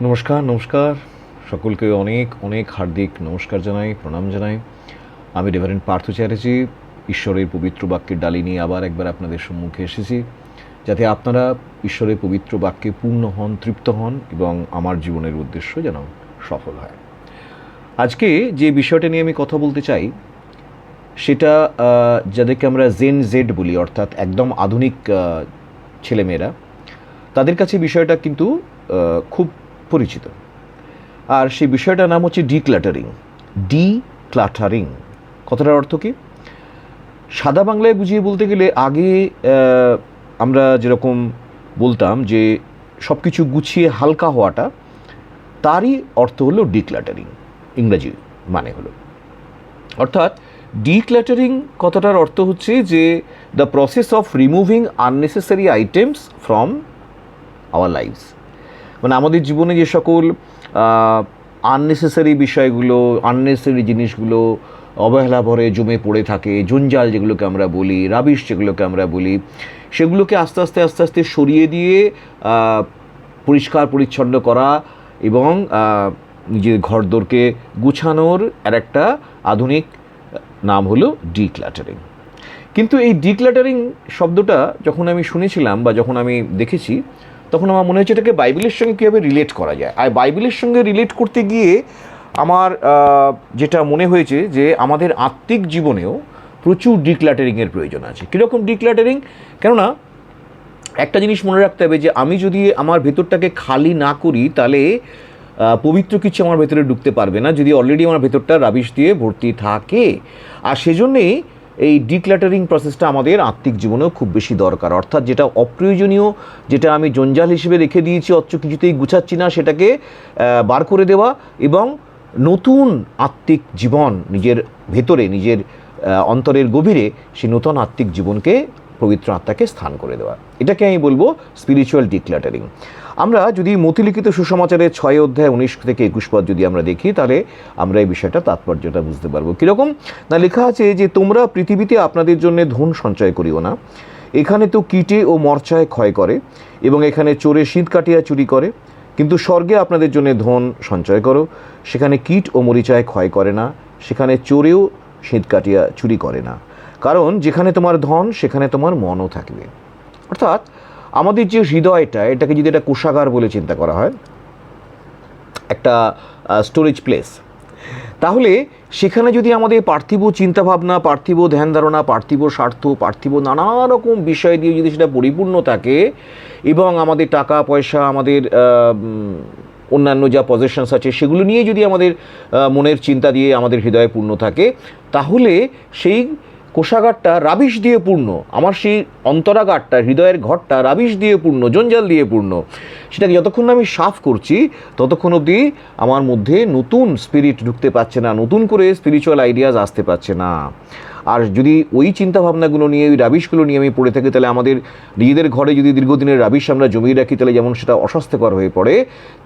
নমস্কার নমস্কার সকলকে অনেক অনেক হার্দিক নমস্কার জানাই, প্রণাম জানাই। আমি রেভারেন্ড পার্থ চ্যাটার্জি ঈশ্বরের পবিত্র বাক্যের ডালি নিয়ে আবার একবার আপনাদের সম্মুখে এসেছি, যাতে আপনারা ঈশ্বরের পবিত্র বাক্যে পূর্ণ হন, তৃপ্ত হন এবং আমার জীবনের উদ্দেশ্য যেন সফল হয়। আজকে যে বিষয়টা নিয়ে আমি কথা বলতে চাই সেটা যাদেরকে আমরা জেন জেড বলি, অর্থাৎ একদম আধুনিক ছেলেমেয়েরা, তাদের কাছে বিষয়টা কিন্তু খুব পরিচিত। আর সেই বিষয়টার নাম হচ্ছে ডিক্লাটারিং। ডিক্লাটারিং কথাটার অর্থ কি? সাদা বাংলায় বুঝিয়ে বলতে গেলে আগে আমরা যেরকম বলতাম যে সব কিছু গুছিয়ে হালকা হওয়াটা, তারই অর্থ হলো ডিক্লাটারিং, ইংরাজি মানে হলো। অর্থাৎ ডিক্লাটারিং কথাটার অর্থ হচ্ছে যে the process of removing unnecessary items from our lives. মানে আমাদের জীবনে যে সকল আননেসেসারি বিষয়গুলো, আননেসেসারি জিনিসগুলো অবহেলা ভরে জমে পড়ে থাকে, জঞ্জাল যেগুলোকে আমরা বলি, রাবিশ যেগুলোকে আমরা বলি, সেগুলোকে আস্তে আস্তে আস্তে আস্তে সরিয়ে দিয়ে পরিষ্কার পরিচ্ছন্ন করা এবং নিজের ঘরদোরকে গুছানোর আর একটা আধুনিক নাম হলো ডিক্লাটারিং। কিন্তু এই ডিক্লাটারিং শব্দটা যখন আমি শুনেছিলাম বা যখন আমি দেখেছি, তখন আমার মনে হচ্ছে এটাকে বাইবেলের সঙ্গে কীভাবে রিলেট করা যায়। আর বাইবেলের সঙ্গে রিলেট করতে গিয়ে আমার যেটা মনে হয়েছে যে আমাদের আত্মিক জীবনেও প্রচুর ডিক্লাটারিংয়ের প্রয়োজন আছে। কীরকম ডিক্লাটারিং? কেননা একটা জিনিস মনে রাখতে হবে যে আমি যদি আমার ভেতরটাকে খালি না করি, তাহলে পবিত্র কিছু আমার ভেতরে ঢুকতে পারবে না, যদি অলরেডি আমার ভেতরটা রাবিশ দিয়ে ভর্তি থাকে। আর সেজন্যেই এই ডিক্লাটারিং প্রসেসটা আমাদের আত্মিক জীবনেও খুব বেশি দরকার। অর্থাৎ যেটা অপ্রয়োজনীয়, যেটা আমি জঞ্জাল হিসেবে রেখে দিয়েছি, অথচ কিছুতেই গুছাচ্ছি না, সেটাকে বার করে দেওয়া এবং নতুন আত্মিক জীবন নিজের ভেতরে, নিজের অন্তরের গভীরে সেই নতুন আত্মিক জীবনকে, পবিত্র আত্মাকে স্থান করে দেওয়া, এটাকে আমি বলবো স্পিরিচুয়াল ডিক্লাটারিং। আমরা যদি মতিলিখিত সুসমাচারের 6 অধ্যায় 19 থেকে 21 পদ যদি আমরা দেখি, তাহলে আমরা এই বিষয়টা তাৎপর্যটা বুঝতে পারবো। কীরকম না, লেখা আছে যে তোমরা পৃথিবীতে আপনাদের জন্য ধন সঞ্চয় করিও না, এখানে তো কীটে ও মরচায় ক্ষয় করে এবং এখানে চোরে শীত কাটিয়া চুরি করে, কিন্তু স্বর্গে আপনাদের জন্য ধন সঞ্চয় করো, সেখানে কীট ও মরিচায় ক্ষয় করে না, সেখানে চোরেও শীত কাটিয়া চুরি করে না, কারণ যেখানে তোমার ধন সেখানে তোমার মনও থাকবে। অর্থাৎ আমাদের যে হৃদয়টা, এটাকে যদি একটা কোষাগার বলে চিন্তা করা হয়, একটা স্টোরেজ প্লেস, তাহলে সেখানে যদি আমাদের পার্থিব চিন্তাভাবনা, পার্থিব ধ্যান ধারণা, পার্থিব স্বার্থ, পার্থিব নানা রকম বিষয় দিয়ে যদি সেটা পরিপূর্ণ থাকে এবং আমাদের টাকা পয়সা, আমাদের অন্যান্য যা পজেশনস আছে সেগুলো নিয়ে যদি আমাদের মনের চিন্তা দিয়ে আমাদের হৃদয়ে পূর্ণ থাকে, তাহলে সেই কোষাগারটা রাবিশ দিয়ে পূর্ণ, আমার সেই অন্তরাগারটা, হৃদয়ের ঘরটা রাবিশ দিয়ে পূর্ণ, জঞ্জাল দিয়ে পূর্ণ। সেটাকে যতক্ষণ না আমি সাফ করছি, ততক্ষণ অবধি আমার মধ্যে নতুন স্পিরিট ঢুকতে পারছে না, নতুন করে স্পিরিচুয়াল আইডিয়াস আসতে পারছে না। আর যদি ওই চিন্তাভাবনাগুলো নিয়ে, ওই রাবিশগুলো নিয়ে আমি পড়ে থাকি, তাহলে আমাদের নিজেদের ঘরে যদি দীর্ঘদিনের রাবিশ আমরা জমিয়ে রাখি, তাহলে যেমন সেটা অস্বাস্থ্যকর হয়ে পড়ে,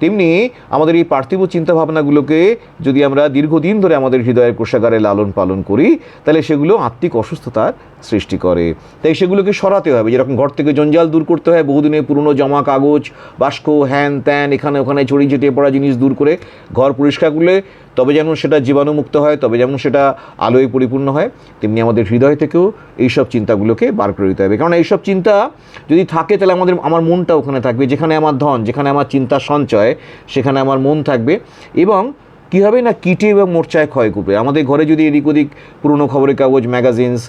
তেমনি আমাদের এই পার্থিব চিন্তাভাবনাগুলোকে যদি আমরা দীর্ঘদিন ধরে আমাদের হৃদয়ের কোষাগারে লালন পালন করি, তাহলে সেগুলো আত্মিক অসুস্থতার সৃষ্টি করে। তাই সেগুলোকে সরাতে হবে। যেরকম ঘর থেকে জঞ্জাল দূর করতে হয়, বহুদিনের পুরনো জামা, কাগজ, বাস্ক, হ্যান ত্যান, এখানে ওখানে ছড়িয়ে ছিটিয়ে পড়া জিনিস দূর করে ঘর পরিষ্কার করলে তবে যেমন সেটা জীবাণুমুক্ত হয়, তবে যেমন সেটা আলোয় পরিপূর্ণ হয়, তেমনি আমাদের হৃদয় থেকেও এইসব চিন্তাগুলোকে বার করে দিতে হবে। কারণ এইসব চিন্তা যদি থাকে, তাহলে আমার মনটা ওখানে থাকবে। যেখানে আমার ধন, যেখানে আমার চিন্তা সঞ্চয়, সেখানে আমার মন থাকবে। এবং কী হবে না, কীটে এবং মোর্চায় ক্ষয় করবে। আমাদের ঘরে যদি এদিক ওদিক পুরনো খবরের কাগজ, ম্যাগাজিনস,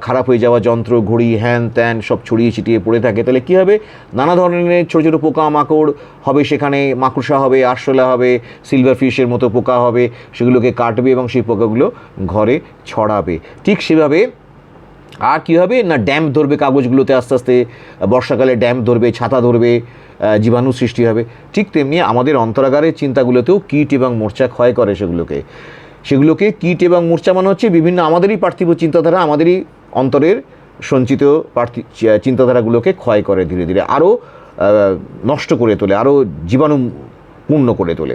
খারাপ হয়ে যাওয়া যন্ত্র, ঘড়ি, হ্যান ত্যান সব ছড়িয়ে ছিটিয়ে পড়ে থাকে, তাহলে কী হবে, নানা ধরনের ছোটো ছোটো পোকা মাকড় হবে, সেখানে মাকড়সা হবে, আরশোলা হবে, সিলভার ফিশের মতো পোকা হবে, সেগুলোকে কাটবে এবং সেই পোকাগুলো ঘরে ছড়াবে। ঠিক সেভাবে আর কী হবে না, ড্যাম্প ধরবে কাগজগুলোতে, আস্তে আস্তে বর্ষাকালে ড্যাম্প ধরবে, ছাতা ধরবে, জীবাণু সৃষ্টি হবে। ঠিক তেমনি আমাদের অন্তরাগারের চিন্তাগুলোতেও কীট এবং মোর্চা ক্ষয় করে। সেগুলোকে কীট এবং মোর্চা মানে হচ্ছে বিভিন্ন আমাদেরই পার্থিব চিন্তাধারা, আমাদেরই অন্তরের সঞ্চিত চিন্তাধারাগুলোকে ক্ষয় করে, ধীরে ধীরে আরও নষ্ট করে তোলে, আরও জীবাণুপূর্ণ করে তোলে।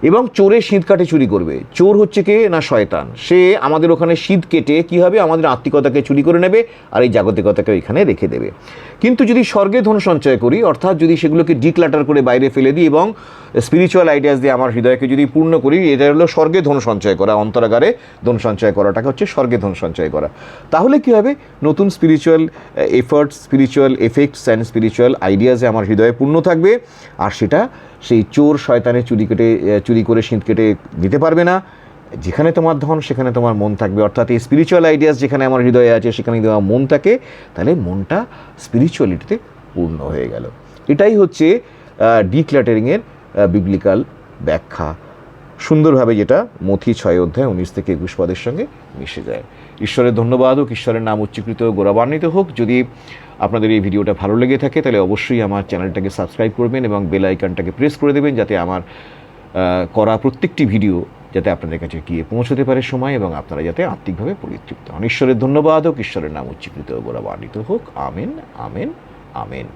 এবং চোরে সিঁধ কাটে চুরি করবে। চোর হচ্ছে কে না শয়তান, সে আমাদের ওখানে সিঁধ কেটে কী হবে আমাদের আত্মিকতাকে চুরি করে নেবে আর এই জাগতিকতাকে এখানে রেখে দেবে। কিন্তু যদি স্বর্গে ধন সঞ্চয় করি, অর্থাৎ যদি সেগুলোকে ডিক্লাটার করে বাইরে ফেলে দিই এবং স্পিরিচুয়াল আইডিয়াস দিয়ে আমার হৃদয়কে যদি পূর্ণ করি, এটা হলো স্বর্গে ধন সঞ্চয় করা, অন্তরাগারে ধন সঞ্চয় করাটাকে হচ্ছে স্বর্গে ধন সঞ্চয় করা। তাহলে কী হবে, নতুন spiritual efforts, spiritual effects and spiritual আইডিয়াসে আমার হৃদয়ে পূর্ণ থাকবে, আর সেটা সেই চোর শয়তানের চুরি করে সিঁধ কেটে দিতে পারবে না। যেখানে তোমার ধন সেখানে তোমার মন থাকবে, অর্থাৎ এই স্পিরিচুয়াল আইডিয়াস যেখানে আমার হৃদয়ে আছে সেখানে যদি আমার মন থাকে, তাহলে মনটা স্পিরিচুয়ালিটিতে পূর্ণ হয়ে গেল। এটাই হচ্ছে ডিক্লাটারিংয়ের বিবলিক্যাল ব্যাখ্যা, সুন্দরভাবে যেটা মথি 6 অধ্যায় 19 থেকে 21 পদের সঙ্গে মিশে যায়। ঈশ্বরের ধন্যবাদ হোক, ঈশ্বরের নাম উচ্চীকৃত গৌরবান্বিত হোক। যদি আপনাদের এই ভিডিওটা ভালো লেগে থাকে তাহলে অবশ্যই আমার চ্যানেলটাকে সাবস্ক্রাইব করবেন এবং বেল আইকনটাকে প্রেস করে দেবেন, যাতে আমার করা প্রত্যেকটি ভিডিও যাতে আপনাদের কাছে গিয়ে পৌঁছতে পারে সময়, এবং আপনারা যাতে আত্মিকভাবে পরিতৃপ্ত হন। ঈশ্বরের ধন্যবাদ হোক, ঈশ্বরের নাম উচ্চীকৃত গৌরবান্বিত হোক। Amen, amen, amen.